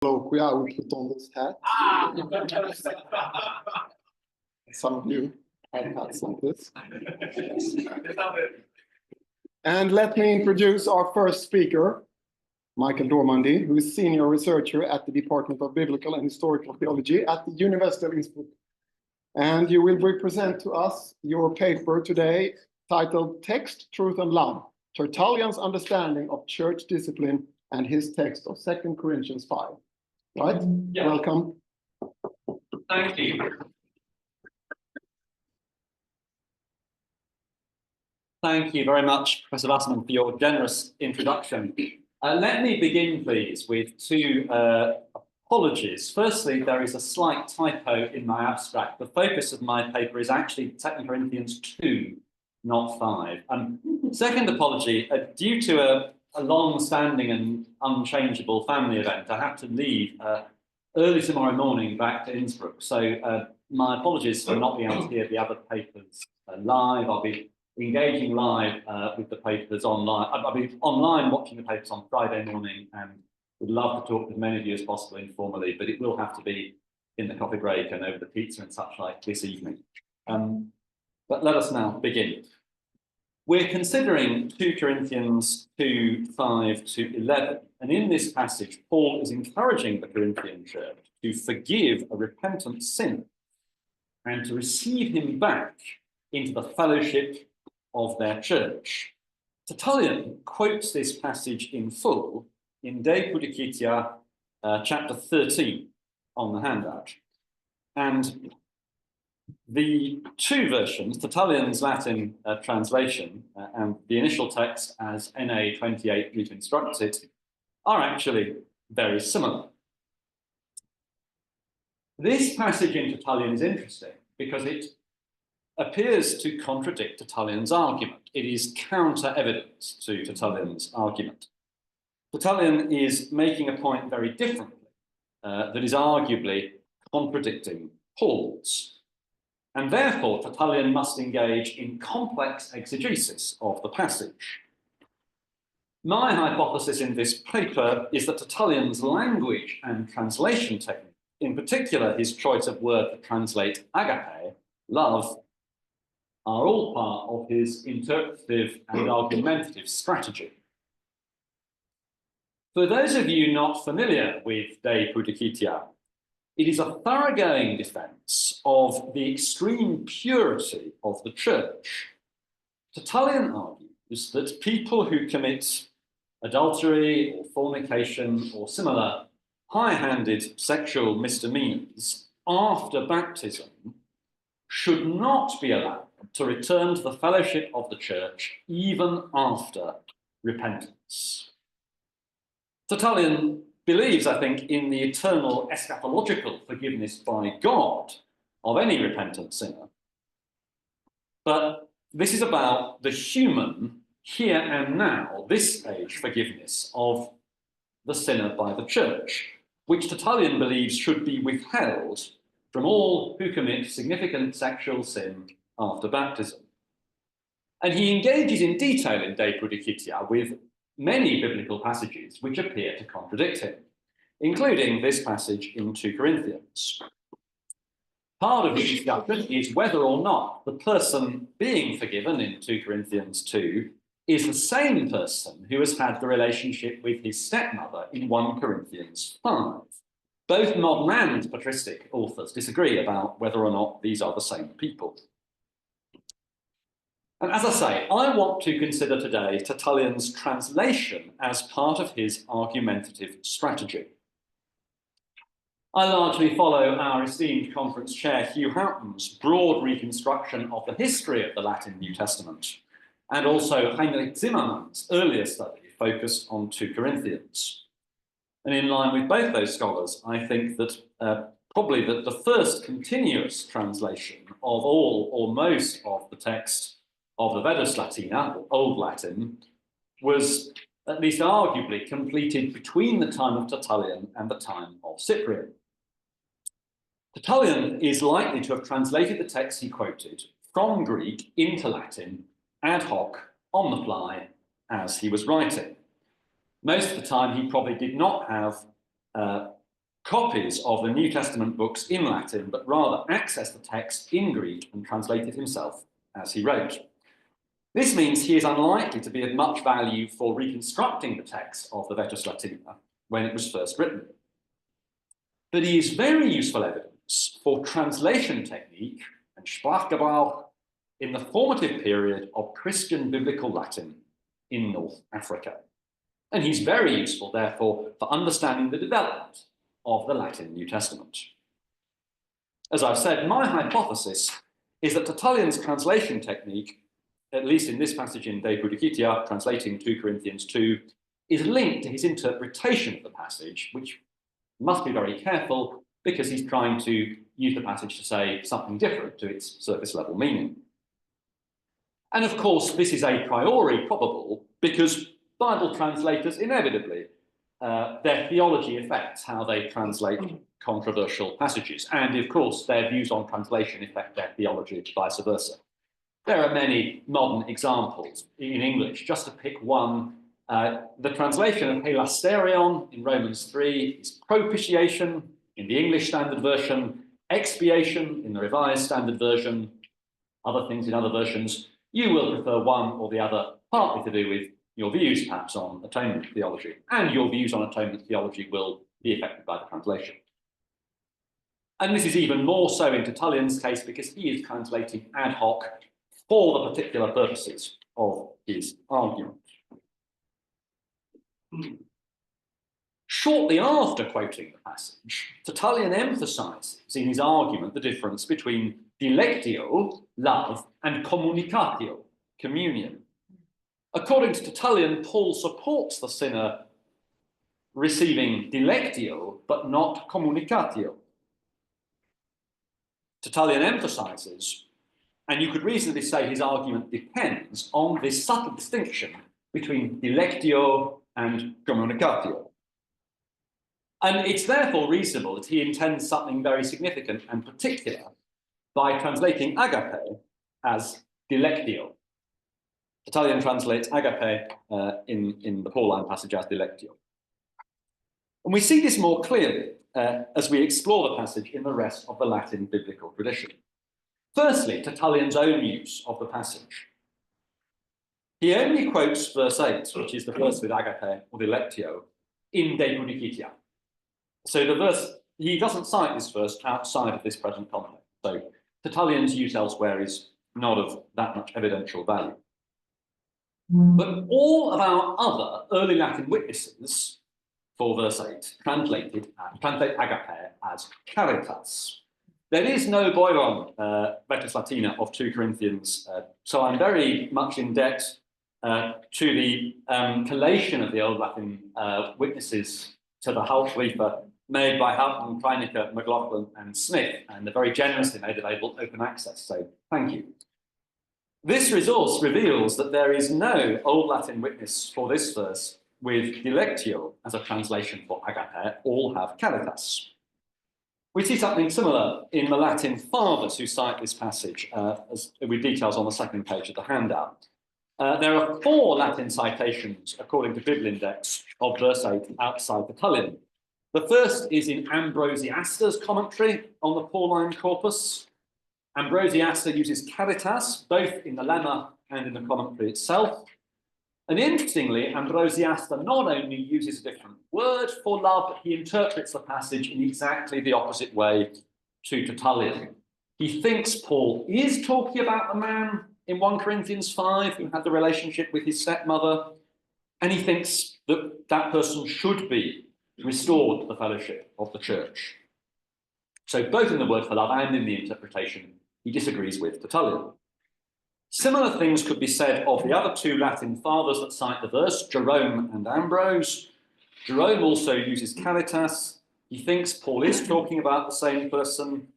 colloquia, I will put on this hat. Some of you have hats like this. And let me introduce our first speaker, Michael Dormandy, who is senior researcher at the Department of Biblical and Historical Theology at the University of Innsbruck. And you will present to us your paper today titled Text, Truth and Love, Tertullian's Understanding of Church Discipline and his text of 2 Corinthians 5. Right? Yeah. Welcome. Thank you. Thank you very much, Professor Wasserman, for your generous introduction. Let me begin, please, with two apologies. Firstly, there is a slight typo in my abstract. The focus of my paper is actually 2 Corinthians 2, not 5. Second apology, due to a long-standing and unchangeable family event, I have to leave early tomorrow morning back to Innsbruck. So my apologies for not being able to hear the other papers live. I'll be engaging live with the papers online. I'll be online watching the papers on Friday morning and would love to talk with many of you as possible informally, but it will have to be in the coffee break and over the pizza and such like this evening. But let us now begin. We're considering 2 Corinthians 2, 5 to 11, and in this passage, Paul is encouraging the Corinthian church to forgive a repentant sinner and to receive him back into the fellowship of their church. Tertullian quotes this passage in full in De Pudicitia, chapter 13 on the handout. And the two versions, Tertullian's Latin translation and the initial text as NA 28 instructs it, are actually very similar. This passage in Tertullian is interesting because it appears to contradict Tertullian's argument. It is counter-evidence to Tertullian's argument. Tertullian is making a point very differently that is arguably contradicting Paul's. And therefore, Tertullian must engage in complex exegesis of the passage. My hypothesis in this paper is that Tertullian's language and translation technique, in particular his choice of word that translate ἀγάπη, love, are all part of his interpretative and argumentative strategy. For those of you not familiar with De Pudicitia, it is a thoroughgoing defense of the extreme purity of the church. Tertullian argues that people who commit adultery or fornication or similar high-handed sexual misdemeanors after baptism should not be allowed to return to the fellowship of the church even after repentance. Tertullian believes, I think, in the eternal eschatological forgiveness by God of any repentant sinner. But this is about the human, here and now, this age forgiveness of the sinner by the church, which Tertullian believes should be withheld from all who commit significant sexual sin after baptism. And he engages in detail in De Pudicitia with many biblical passages which appear to contradict him, including this passage in 2 Corinthians. Part of the discussion is whether or not the person being forgiven in 2 Corinthians 2 is the same person who has had the relationship with his stepmother in 1 Corinthians 5. Both modern and patristic authors disagree about whether or not these are the same people. And as I say, I want to consider today Tertullian's translation as part of his argumentative strategy. I largely follow our esteemed conference chair Hugh Houghton's broad reconstruction of the history of the Latin New Testament, and also Heinrich Zimmermann's earlier study focused on 2 Corinthians. And in line with both those scholars, I think that probably that the first continuous translation of all or most of the text of the Vedus Latina, Old Latin, was at least arguably completed between the time of Tertullian and the time of Cyprian. Tertullian is likely to have translated the text he quoted from Greek into Latin ad hoc, on the fly, as he was writing. Most of the time he probably did not have copies of the New Testament books in Latin, but rather accessed the text in Greek and translated himself as he wrote. This means he is unlikely to be of much value for reconstructing the text of the Vetus Latina when it was first written. But he is very useful evidence for translation technique and Sprachgebrauch in the formative period of Christian biblical Latin in North Africa. And he's very useful, therefore, for understanding the development of the Latin New Testament. As I've said, my hypothesis is that Tertullian's translation technique, at least in this passage in De Pudicitia, translating 2 Corinthians 2, is linked to his interpretation of the passage, which must be very careful because he's trying to use the passage to say something different to its surface level meaning. And of course, this is a priori probable because Bible translators inevitably, their theology affects how they translate controversial passages. And of course, their views on translation affect their theology, vice versa. There are many modern examples in English. Just to pick one, the translation of helasterion in Romans 3 is propitiation in the English Standard Version, expiation in the Revised Standard Version, other things in other versions. You will prefer one or the other, partly to do with your views perhaps on atonement theology, and your views on atonement theology will be affected by the translation. And this is even more so in Tertullian's case because he is translating ad hoc for the particular purposes of his argument. Shortly after quoting the passage, Tertullian emphasizes in his argument the difference between dilectio, love, and communicatio, communion. According to Tertullian, Paul supports the sinner receiving dilectio, but not communicatio. Tertullian emphasizes, and you could reasonably say his argument depends on this subtle distinction between dilectio and communicatio. And it's therefore reasonable that he intends something very significant and particular by translating agape as dilectio. Tertullian translates agape in the Pauline passage as dilectio. And we see this more clearly as we explore the passage in the rest of the Latin biblical tradition. Firstly, Tertullian's own use of the passage. He only quotes verse 8, which is the verse with agape or dilectio, in De Pudicitia. So the verse, he doesn't cite this verse outside of this present context. So Tertullian's use elsewhere is not of that much evidential value. But all of our other early Latin witnesses for verse 8 translate agape as caritas. There is no Boiron Vetus Latina of 2 Corinthians, so I'm very much in debt to the collation of the old Latin witnesses to the Hauptbriefe made by Houghton, Kleinicke, McLaughlin, and Smith, and they're very generously made available open access, so thank you. This resource reveals that there is no Old Latin witness for this verse with dilectio as a translation for agape. All have caritas. We see something similar in the Latin fathers who cite this passage, as with details on the second page of the handout. There are 4 Latin citations, according to Biblindex, of verse 8 outside Tertullian. The first is in Ambrosiaster's commentary on the Pauline corpus. Ambrosiaster uses caritas, both in the lemma and in the commentary itself. And interestingly, Ambrosiaster not only uses a different word for love, but he interprets the passage in exactly the opposite way to Tertullian. He thinks Paul is talking about the man in 1 Corinthians 5 who had the relationship with his stepmother, and he thinks that that person should be restored to the fellowship of the church. So both in the word for love and in the interpretation, he disagrees with Tertullian. Similar things could be said of the other 2 Latin fathers that cite the verse, Jerome and Ambrose. Jerome also uses caritas. He thinks Paul is talking about the same person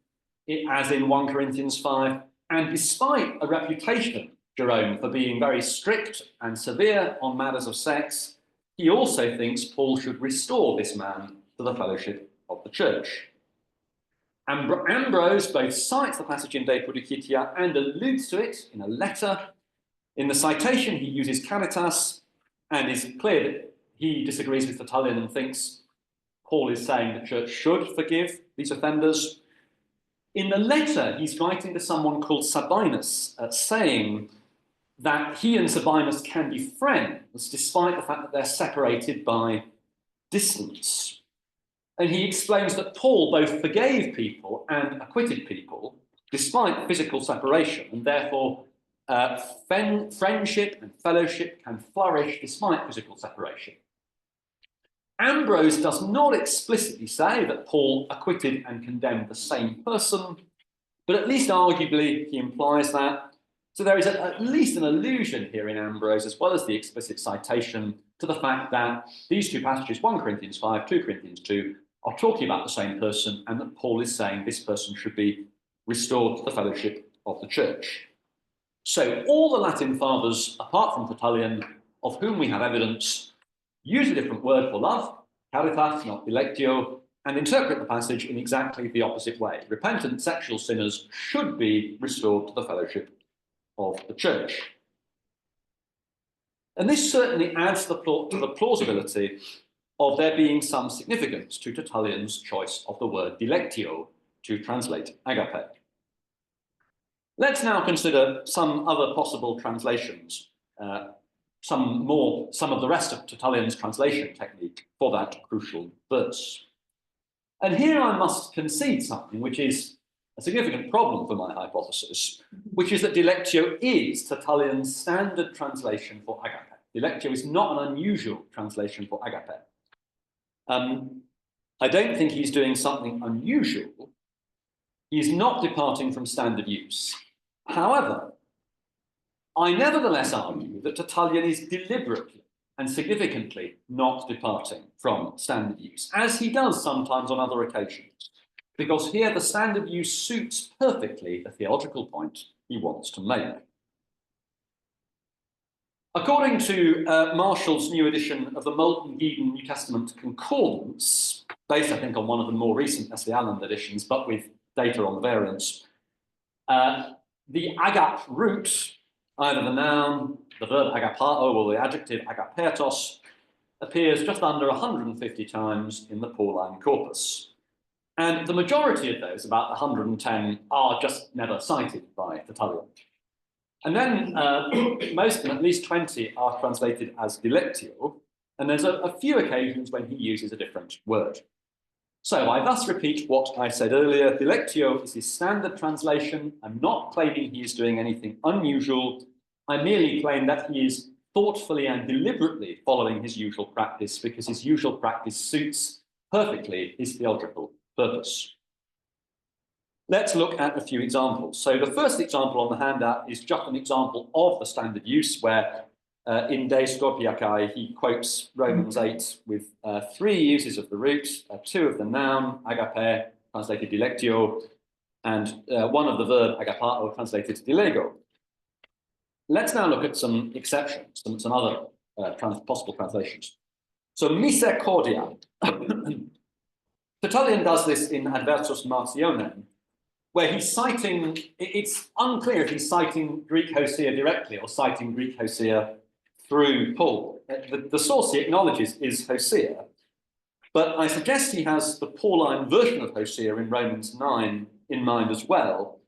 as in 1 Corinthians 5. And despite a reputation, Jerome, for being very strict and severe on matters of sex, he also thinks Paul should restore this man to the fellowship of the church. Ambrose both cites the passage in De Pudicitia and alludes to it in a letter. In the citation, he uses caritas and is clear that he disagrees with Tertullian and thinks Paul is saying the church should forgive these offenders. In the letter, he's writing to someone called Sabinus, saying that he and Sabinus can be friends despite the fact that they're separated by distance. And he explains that Paul both forgave people and acquitted people despite physical separation, and therefore friendship and fellowship can flourish despite physical separation. Ambrose does not explicitly say that Paul acquitted and condemned the same person, but at least arguably he implies that. So there is at least an allusion here in Ambrose, as well as the explicit citation, to the fact that these two passages, 1 Corinthians 5, 2 Corinthians 2, are talking about the same person, and that Paul is saying this person should be restored to the fellowship of the church. So all the Latin fathers, apart from Tertullian, of whom we have evidence, use a different word for love, caritas, not dilectio, and interpret the passage in exactly the opposite way. Repentant sexual sinners should be restored to the fellowship of the church. And this certainly adds to the plausibility of there being some significance to Tertullian's choice of the word dilectio to translate agape. Let's now consider some other possible translations, some of the rest of Tertullian's translation technique for that crucial verse. And here I must concede something which is a significant problem for my hypothesis, which is that dilectio is Tertullian's standard translation for agape. Dilectio is not an unusual translation for agape. I don't think he's doing something unusual. He's not departing from standard use. However, I nevertheless argue that Tertullian is deliberately and significantly not departing from standard use, as he does sometimes on other occasions, because here the standard use suits perfectly the theological point he wants to make. According to Marshall's new edition of the Moulton-Eden New Testament Concordance, based, I think, on one of the more recent Leslie Allen editions, but with data on the variants, the agap root, either the noun, the verb agapao, or the adjective agapetos, appears just under 150 times in the Pauline corpus. And the majority of those, about 110, are just never cited by Tertullian. And then most of them, at least 20, are translated as dilectio, and there's a few occasions when he uses a different word. So I thus repeat what I said earlier. Dilectio is his standard translation. I'm not claiming he is doing anything unusual. I merely claim that he is thoughtfully and deliberately following his usual practice, because his usual practice suits perfectly his theological purpose. Let's look at a few examples. So the first example on the handout is just an example of the standard use, where in De Scorpiacae he quotes Romans 8 with 3 uses of the root, 2 of the noun, agape, translated dilectio, and 1 of the verb agapao, translated dilego. Let's now look at some exceptions, some other possible translations. So misericordia. Tertullian does this in Adversus Martionem, where he's citing, it's unclear if he's citing Greek Hosea directly or citing Greek Hosea through Paul. The source he acknowledges is Hosea, but I suggest he has the Pauline version of Hosea in Romans 9 in mind as well,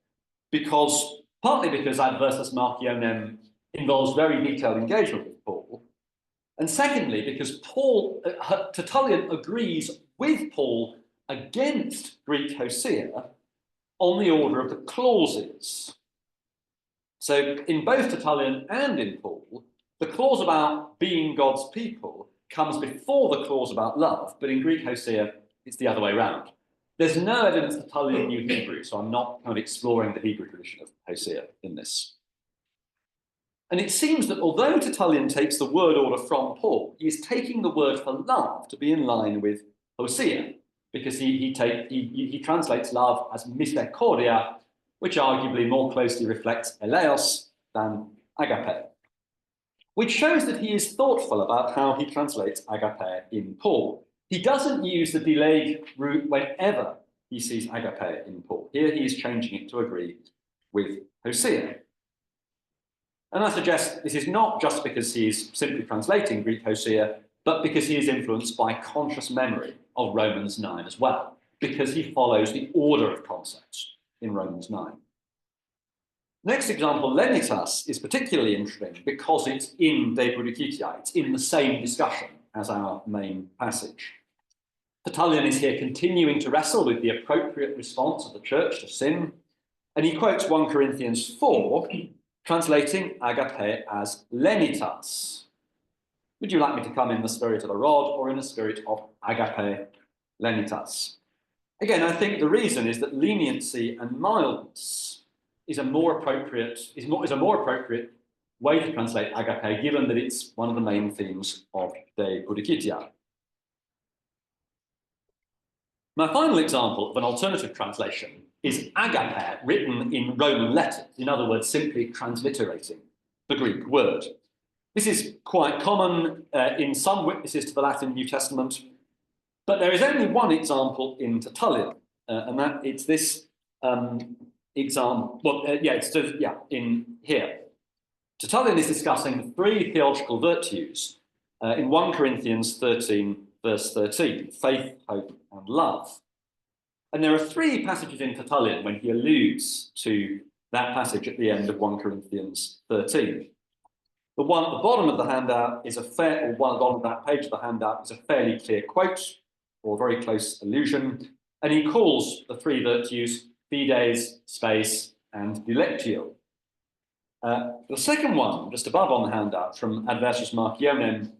partly because Adversus Martionem involves very detailed engagement with Paul, and secondly, because Tertullian agrees with Paul against Greek Hosea on the order of the clauses. So in both Tertullian and in Paul, the clause about being God's people comes before the clause about love, but in Greek Hosea, it's the other way around. There's no evidence that Tertullian knew Hebrew, so I'm not kind of exploring the Hebrew tradition of Hosea in this. And it seems that although Tertullian takes the word order from Paul, he is taking the word for love to be in line with Hosea, because he translates love as misericordia, which arguably more closely reflects eleos than agape, which shows that he is thoughtful about how he translates agape in Paul. He doesn't use the delayed root whenever he sees agape in Paul. Here he is changing it to agree with Hosea. And I suggest this is not just because he is simply translating Greek Hosea, but because he is influenced by conscious memory of Romans 9 as well, because he follows the order of concepts in Romans 9. Next example, lenitas, is particularly interesting because it's in De Pudicitia, it's in the same discussion as our main passage. Tertullian is here continuing to wrestle with the appropriate response of the church to sin, and he quotes 1 Corinthians 4, translating agape as lenitas. Would you like me to come in the spirit of a rod or in the spirit of agape lenitas? Again, I think the reason is that leniency and mildness is a more appropriate way to translate agape, given that it's one of the main themes of De Pudicitia. My final example of an alternative translation is agape written in Roman letters, in other words, simply transliterating the Greek word. This is quite common in some witnesses to the Latin New Testament, but there is only one example in Tertullian, and that it's this example. Well, in here. Tertullian is discussing the 3 theological virtues in 1 Corinthians 13, verse 13, faith, hope, and love. And there are 3 passages in Tertullian when he alludes to that passage at the end of 1 Corinthians 13. The one at the bottom of the handout is one at the bottom of that page of the handout is a fairly clear quote or very close allusion, and he calls the 3 virtues fides, space, and dilectio. The second one, just above on the handout from Adversus Marcionem,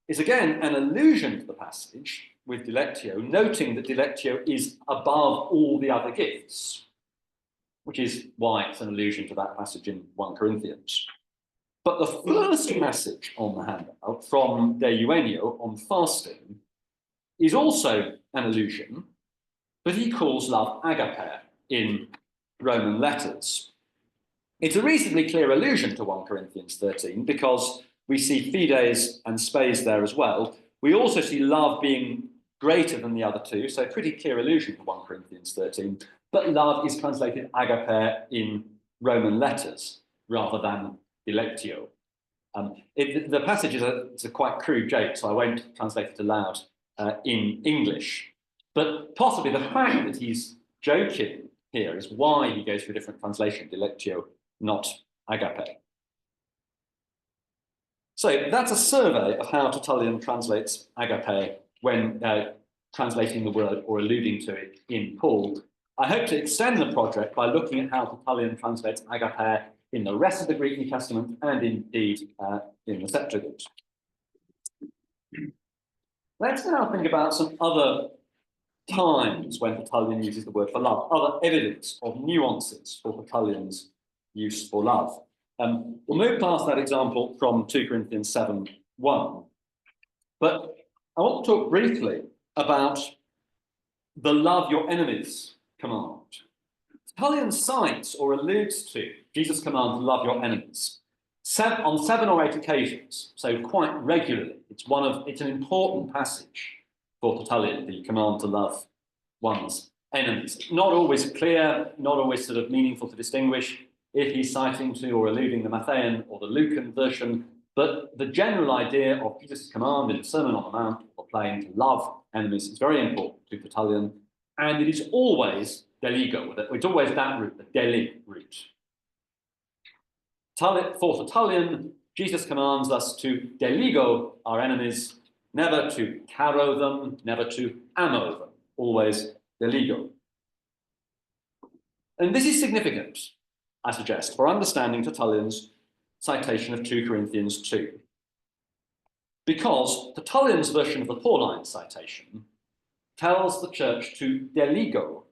is again an allusion to the passage with dilectio, noting that dilectio is above all the other gifts, which is why it's an allusion to that passage in 1 Corinthians. But the first message on the handout from De Euenio on fasting is also an allusion, but he calls love agape in Roman letters. It's a reasonably clear allusion to 1 Corinthians 13 because we see fides and spes there as well. We also see love being greater than the other 2, so pretty clear allusion to 1 Corinthians 13, but love is translated agape in Roman letters rather than dilectio. The passage is a quite crude joke, so I won't translate it aloud in English. But possibly the fact that he's joking here is why he goes for a different translation, dilectio, not agape. So that's a survey of how Tertullian translates agape when translating the word or alluding to it in Paul. I hope to extend the project by looking at how Tertullian translates agape in the rest of the Greek New Testament and indeed in the Septuagint. Let's now think about some other times when Tertullian uses the word for love, other evidence of nuances for Tertullian's use for love. We'll move past that example from 2 Corinthians 7:1. But I want to talk briefly about the love your enemies command. Tertullian cites or alludes to Jesus' command to love your enemies on 7 or 8 occasions, so quite regularly. It's an important passage for Tertullian, the command to love one's enemies. Not always clear, not always sort of meaningful to distinguish if he's citing to or alluding the Matthean or the Lucan version, but the general idea of Jesus' command in the Sermon on the Mount or plain to love enemies is very important to Tertullian, and it is always deligo. It's always that root, the deli root. For Tertullian, Jesus commands us to deligo our enemies, never to caro them, never to amo them, always deligo. And this is significant, I suggest, for understanding Tertullian's citation of 2 Corinthians 2. Because Tertullian's version of the Pauline citation tells the church to deligo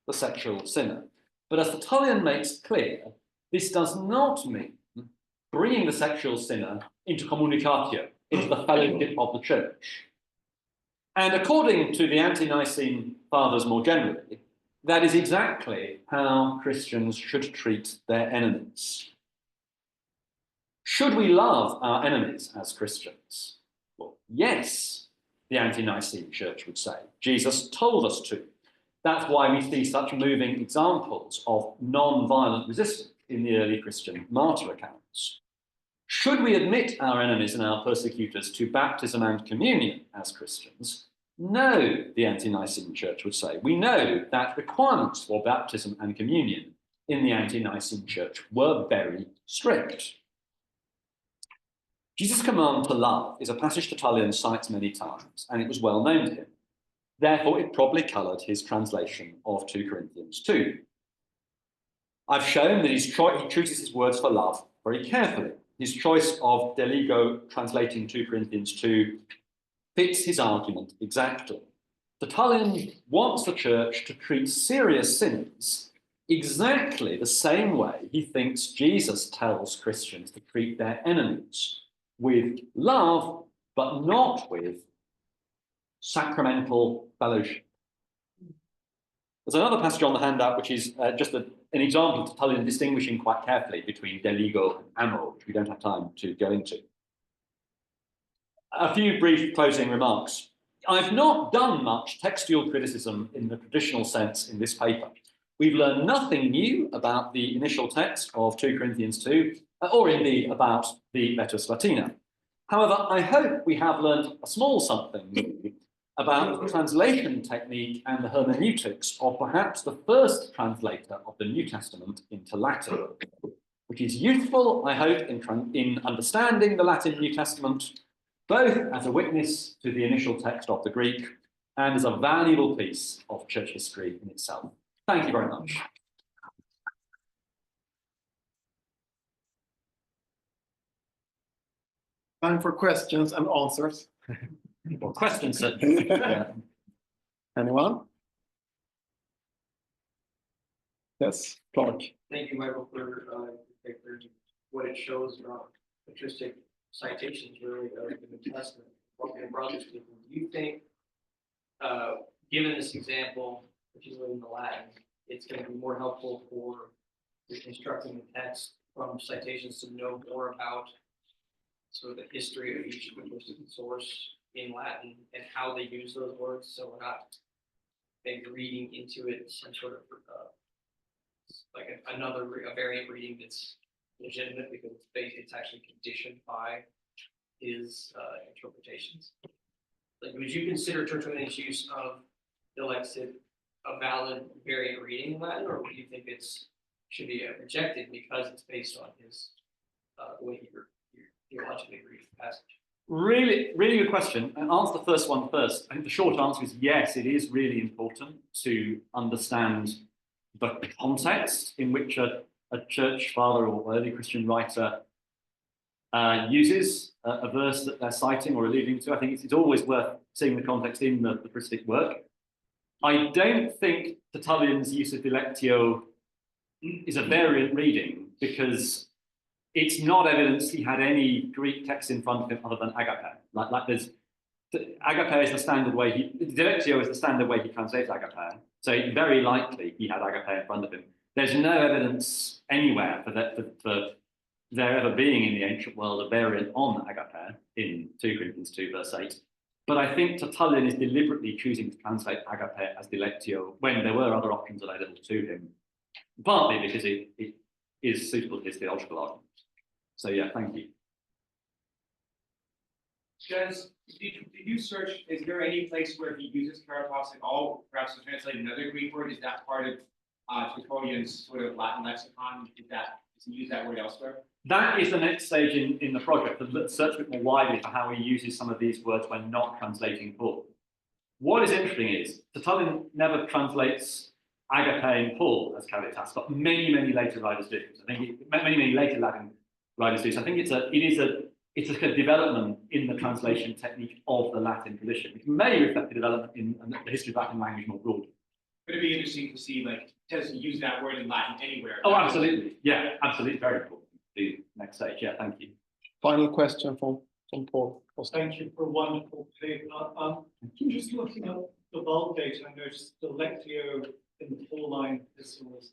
the sexual sinner. But as Tertullian makes clear, this does not mean bringing the sexual sinner into communicatio, into the fellowship of the church. And according to the ante-Nicene fathers more generally, that is exactly how Christians should treat their enemies. Should we love our enemies as Christians? Well, yes, the ante-Nicene church would say. Jesus told us to. That's why we see such moving examples of non-violent resistance in the early Christian martyr accounts. Should we admit our enemies and our persecutors to baptism and communion as Christians? No, the ante-Nicene Church would say. We know that requirements for baptism and communion in the ante-Nicene Church were very strict. Jesus' command to love is a passage Tertullian cites many times, and it was well known to him. Therefore, it probably coloured his translation of 2 Corinthians 2. I've shown that he chooses his words for love very carefully. His choice of deligo translating 2 Corinthians 2 fits his argument exactly. Tertullian wants the church to treat serious sins exactly the same way he thinks Jesus tells Christians to treat their enemies, with love, but not with sacramental fellowship. There's another passage on the handout which is just an example of Tertullian distinguishing quite carefully between deligo and amo, which we don't have time to go into. A few brief closing remarks. I've not done much textual criticism in the traditional sense in this paper. We've learned nothing new about the initial text of 2 Corinthians 2, or indeed about the Vetus Latina. However, I hope we have learned a small something new about the translation technique and the hermeneutics of perhaps the first translator of the New Testament into Latin, which is useful, I hope, in understanding the Latin New Testament, both as a witness to the initial text of the Greek and as a valuable piece of church history in itself. Thank you very much. Time for questions and answers. Well, questions, certainly. Yeah. Anyone? Yes, Clark. Thank you, Michael, for what it shows about patristic citations, really, in the Testament. And broadly speaking, do you think, given this example, particularly in the Latin, it's going to be more helpful for reconstructing the text from citations to know more about sort of the history of each patristic source in Latin and how they use those words, so we're not maybe reading into it some sort of like a variant reading that's legitimate because it's actually conditioned by his interpretations. Like, would you consider Tertullian's use of dilectio a valid variant reading in Latin, or would you think should be rejected because it's based on his the way he theologically reads the passage? Really, really good question. And answer the first one first. I think the short answer is yes, it is really important to understand the context in which a church father or early Christian writer uses a verse that they're citing or alluding to. I think it's always worth seeing the context in the patristic work. I don't think Tertullian's use of dilectio is a variant reading because it's not evidence he had any Greek text in front of him other than agape. Like there's agape is the standard way dilectio is the standard way he translates agape. So very likely he had agape in front of him. There's no evidence anywhere for there ever being in the ancient world a variant on agape in 2 Corinthians 2 verse 8. But I think Tertullian is deliberately choosing to translate agape as dilectio when there were other options available to him, partly because it is suitable to his theological argument. So yeah, thank you. Did you search, is there any place where he uses caritas at all, perhaps to translate another Greek word? Is that part of Tertullian's sort of Latin lexicon? Does he use that word elsewhere? That is the next stage in the project, to search a bit more widely for how he uses some of these words when not translating Paul. What is interesting is Tertullian never translates agape and Paul as caritas, but many, many later writers do. I think many later Latin writers do. So I think it's a development in the translation technique of the Latin tradition, which may reflect the development in the history of Latin language more broadly. It'd be interesting to see, like, does he use that word in Latin anywhere? Oh, absolutely. Yeah, absolutely. Very cool. The next stage. Yeah, thank you. Final question from Paul. Thank you for a wonderful paper. Just looking at the Vulgate, I noticed the lectio in the Pauline epistles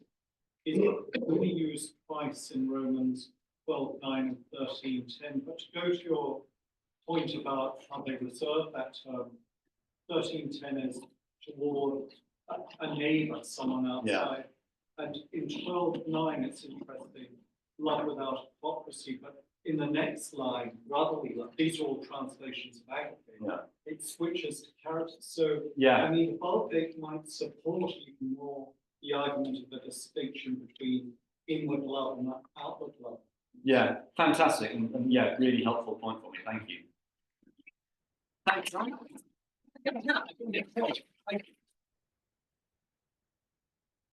is only used twice in Romans 12:9 and 13:10. But to go to your point about how they reserve that term, 13:10 is toward a neighbor, someone outside. Yeah. And in 12:9, it's interesting, love without hypocrisy, but in the next slide, brotherly love, these are all translations of āγάπη. Yeah. It switches to caritas. So, Yeah. I mean, boldface might support even more the argument of the distinction between inward love and outward love. Yeah, fantastic, and yeah, really helpful point for me. Thank you. Thanks.